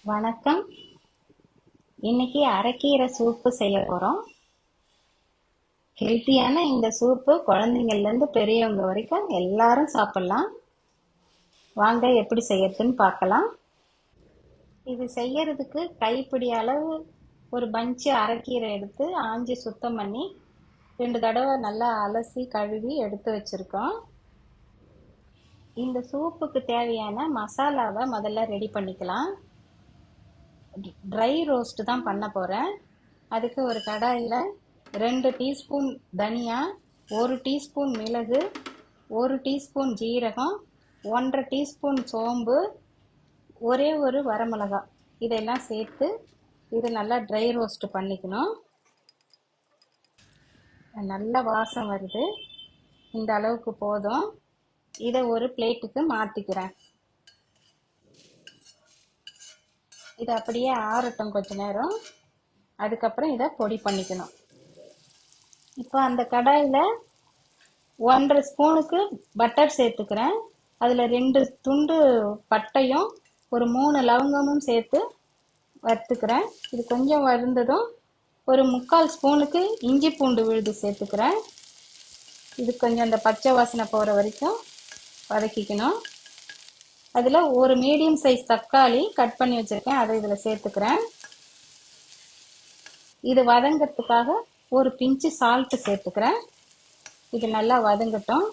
வணக்கம். இன்னைக்கு அரைக்கீரை சூப்பு செய்ய போறோம். ஹெல்த்தியான இந்த சூப்பு குழந்தைங்கள்ல இருந்து பெரியவங்க வரைக்கும் எல்லாரும் சாப்பிடலாம். வாங்க எப்படி செய்யறதுன்னு பார்க்கலாம். இது செய்யறதுக்கு கைப்பிடி அளவு ஒரு பஞ்சு அரைக்கீரை எடுத்து ஆஞ்சி சுத்தம் பண்ணி 2 தடவை நல்லா அலசி கழுவி எடுத்து வச்சிருக்கோம். இந்த சூப்புக்கு தேவையான மசாலாவை முதல்ல ரெடி பண்ணிக்கலாம். ட்ரை ரோஸ்ட் தான் பண்ண போறேன். அதுக்கு ஒரு கடாயில் 2 டீஸ்பூன் தனியா, 1 டீஸ்பூன் மிளகு, 1 டீஸ்பூன் ஜீரகம், 1.5 டீஸ்பூன் சோம்பு, ஒரே ஒரு வரமிளகாய் இதெல்லாம் சேர்த்து இது நல்லா ட்ரை ரோஸ்ட் பண்ணிக்கணும். நல்ல வாசம் வருது, இந்த அளவுக்கு போதும். இதை ஒரு பிளேட்டுக்கு மாற்றிக்கிறேன். இது அப்படியே ஆறட்டும் கொஞ்ச நேரம். அதுக்கப்புறம் இதை பொடி பண்ணிக்கணும். இப்போ அந்த கடாயில் 1.5 ஸ்பூனுக்கு பட்டர் சேர்த்துக்கிறேன். அதில் 2 துண்டு பட்டையும் ஒரு 3 லவங்கமும் சேர்த்து வறுத்துக்கிறேன். இது கொஞ்சம் வறுந்ததும் ஒரு 3/4 ஸ்பூனுக்கு இஞ்சி பூண்டு விழுது சேர்த்துக்கிறேன். இது கொஞ்சம் அந்த பச்சை வாசனை போகிற வரைக்கும் வதக்கிக்கணும். அதில் ஒரு மீடியம் சைஸ் தக்காளி கட் பண்ணி வச்சுருக்கேன், அதை இதில் சேர்த்துக்கிறேன். இது வதங்கிறதுக்காக ஒரு பிஞ்சு சால்ட்டு சேர்த்துக்கிறேன். இது நல்லா வதங்கட்டும்.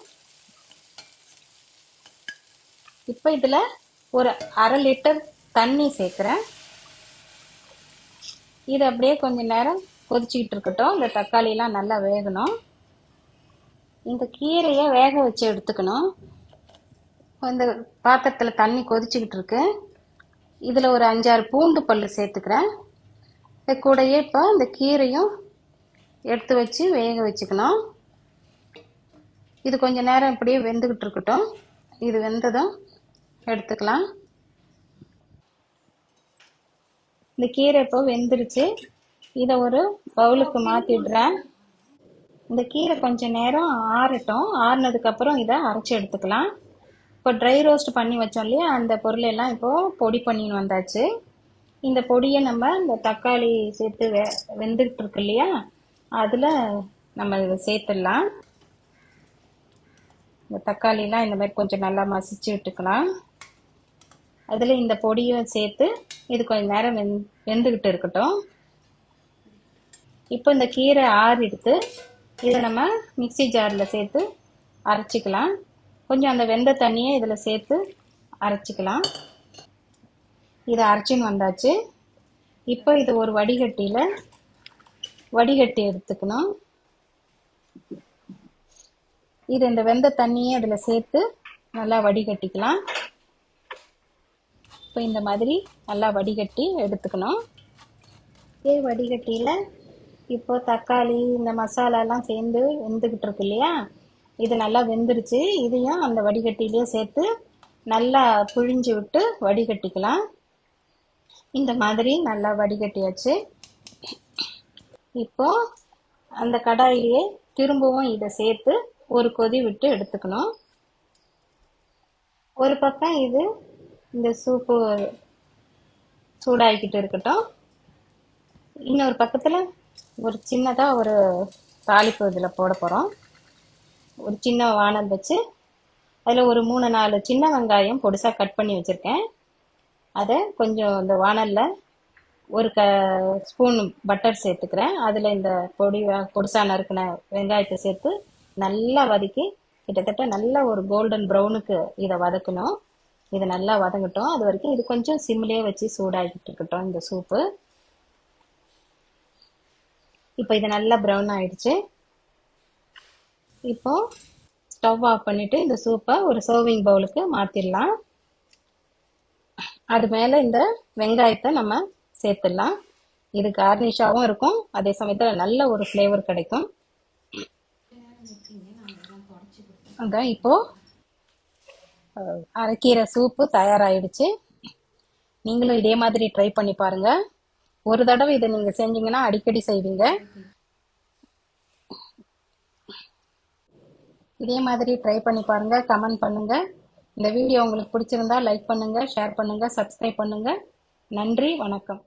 இப்போ இதில் ஒரு 1/2 லிட்டர் தண்ணி சேர்க்குறேன். இது அப்படியே கொஞ்ச நேரம் கொதிச்சுக்கிட்டு இருக்கட்டும். இந்த தக்காளியெலாம் நல்லா வேகணும். இந்த கீரையை வேக வச்சு எடுத்துக்கணும். இந்த பாத்திரத்தில் தண்ணி கொதிச்சுக்கிட்டு இருக்கு. இதில் ஒரு 5-6 பூண்டு பல் சேர்த்துக்கிறேன். இது கூடயே இப்போ இந்த கீரையும் எடுத்து வச்சு வேக வச்சுக்கணும். இது கொஞ்ச நேரம் இப்படியே வெந்துக்கிட்டு இருக்கட்டும். இது வெந்ததும் எடுத்துக்கலாம். இந்த கீரை இப்போ வெந்துருச்சு. இதை ஒரு பவுலுக்கு மாற்றிடுறேன். இந்த கீரை கொஞ்ச நேரம் ஆறட்டும். ஆறுனதுக்கப்புறம் இதை அரைச்சி எடுத்துக்கலாம். இப்போ ட்ரை ரோஸ்ட் பண்ணி வச்சோம் இல்லையா, அந்த பொருளெல்லாம் இப்போது பொடி பண்ணின்னு வந்தாச்சு. இந்த பொடியை நம்ம இந்த தக்காளி சேர்த்து வெந்துக்கிட்டு இருக்கு இல்லையா, அதில் நம்ம இதை சேர்த்துடலாம். இந்த தக்காளிலாம் இந்த மாதிரி கொஞ்சம் நல்லா மசிச்சு விட்டுக்கலாம். அதில் இந்த பொடியும் சேர்த்து இது கொஞ்சம் நேரம் வெந்துக்கிட்டு இருக்கட்டும். இப்போ இந்த கீரை ஆறிடுத்து. இதை நம்ம மிக்சி ஜாரில் சேர்த்து அரைச்சிக்கலாம். கொஞ்சம் அந்த வெந்த தண்ணியை இதில் சேர்த்து அரைச்சிக்கலாம். இதை அரைச்சின்னு வந்தாச்சு. இப்போ இது ஒரு வடிகட்டியில் வடிகட்டி எடுத்துக்கணும். இது இந்த வெந்த தண்ணியை அதில் சேர்த்து நல்லா வடிகட்டிக்கலாம். இப்போ இந்த மாதிரி நல்லா வடிகட்டி எடுத்துக்கணும். இதே வடிகட்டியில் இப்போ தக்காளி இந்த மசாலாலாம் சேர்ந்து வெந்துக்கிட்டு இருக்கு இல்லையா, இது நல்லா வெந்துருச்சு. இதையும் அந்த வடிகட்டிலேயே சேர்த்து நல்லா புழிஞ்சு விட்டு வடிகட்டிக்கலாம். இந்த மாதிரி நல்லா வடிகட்டியாச்சு. இப்போ அந்த கடாயிலேயே திரும்பவும் இதை சேர்த்து ஒரு கொதி விட்டு எடுத்துக்கணும். ஒரு பக்கம் இது இந்த சூப்பு சூடாகிக்கிட்டு இருக்கட்டும். இன்னொரு பக்கத்தில் ஒரு சின்னதாக ஒரு தாளிப்பு இதில் போட போகிறோம். ஒரு சின்ன வானல் வச்சு அதில் ஒரு 3-4 சின்ன வெங்காயம் பொடிசாக கட் பண்ணி வச்சுருக்கேன். அதை கொஞ்சம் இந்த வானலில் ஒரு ஸ்பூன் பட்டர் சேர்த்துக்கிறேன். அதில் இந்த பொடிசாக நறுக்கின வெங்காயத்தை சேர்த்து நல்லா வதக்கி கிட்டத்தட்ட நல்ல ஒரு கோல்டன் ப்ரௌனுக்கு இதை வதக்கணும். இது நல்லா வதங்கட்டும். அது வரைக்கும் இது கொஞ்சம் சிம்லேயே வச்சு சூடாகிட்டு இருக்கட்டும் இந்த சூப்பு. இப்போ இது நல்லா ப்ரௌன் ஆயிடுச்சு. இப்போ ஸ்டவ் ஆஃப் பண்ணிட்டு இந்த சூப்பை ஒரு சர்விங் பவுலுக்கு மாற்றிடலாம். அது மேலே இந்த வெங்காயத்தை நம்ம சேர்த்துடலாம். இது கார்னிஷாகவும் இருக்கும், அதே சமயத்தில் நல்ல ஒரு ஃப்ளேவர் கிடைக்கும். அதான் இப்போ அரைக்கீரை சூப்பு தயாராகிடுச்சு. நீங்களும் இதே மாதிரி ட்ரை பண்ணி பாருங்க. ஒரு தடவை இதை நீங்கள் செஞ்சீங்கன்னா அடிக்கடி செய்வீங்க. இதே மாதிரி ட்ரை பண்ணி பாருங்க, கமெண்ட் பண்ணுங்க. இந்த வீடியோ உங்களுக்கு பிடிச்சிருந்தா லைக் பண்ணுங்க, ஷேர் பண்ணுங்க, சப்ஸ்கிரைப் பண்ணுங்க. நன்றி, வணக்கம்.